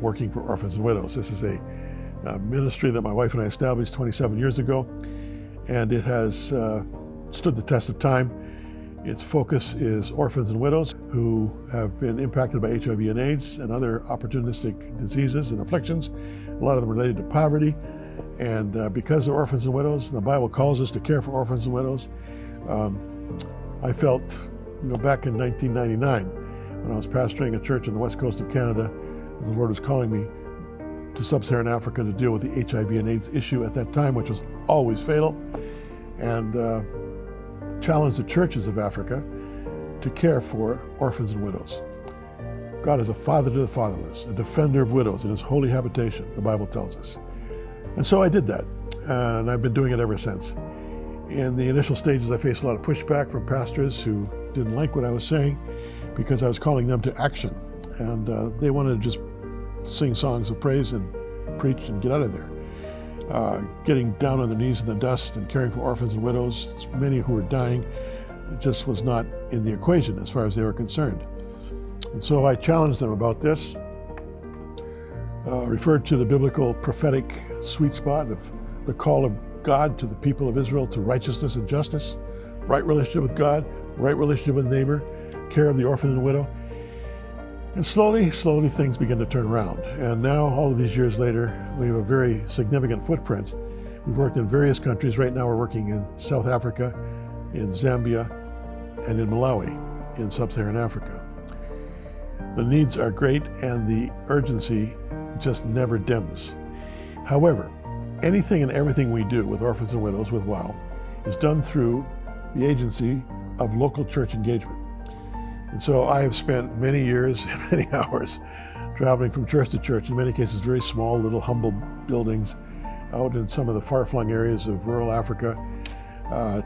working for Orphans and Widows. This is a ministry that my wife and I established 27 years ago, and it has stood the test of time. Its focus is orphans and widows who have been impacted by HIV and AIDS and other opportunistic diseases and afflictions, a lot of them related to poverty. And because they're orphans and widows, the Bible calls us to care for orphans and widows. I felt, back in 1999, when I was pastoring a church on the west coast of Canada, the Lord was calling me to sub-Saharan Africa to deal with the HIV and AIDS issue at that time, which was always fatal, and challenge the churches of Africa to care for orphans and widows. God is a father to the fatherless, a defender of widows in his holy habitation, the Bible tells us. And so I did that, and I've been doing it ever since. In the initial stages, I faced a lot of pushback from pastors who didn't like what I was saying because I was calling them to action, and they wanted to just sing songs of praise and preach and get out of there. Getting down on their knees in the dust and caring for orphans and widows, many who were dying, it just was not in the equation as far as they were concerned. And so I challenged them about this, referred to the biblical prophetic sweet spot of the call of God to the people of Israel to righteousness and justice, right relationship with God, right relationship with neighbor, care of the orphan and widow. And slowly things began to turn around. And now, all of these years later, we have a very significant footprint. We've worked in various countries. Right now we're working in South Africa, in Zambia, and in Malawi, in sub-Saharan Africa. The needs are great and the urgency just never dims. However, anything and everything we do with orphans and widows, with WOW, is done through the agency of local church engagement. And so I have spent many years and many hours traveling from church to church, in many cases very small, little humble buildings out in some of the far-flung areas of rural Africa,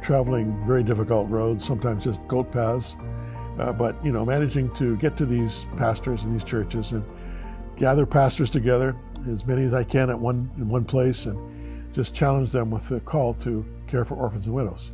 traveling very difficult roads, sometimes just goat paths, but managing to get to these pastors and these churches and gather pastors together, as many as I can in one place, and just challenge them with the call to care for orphans and widows.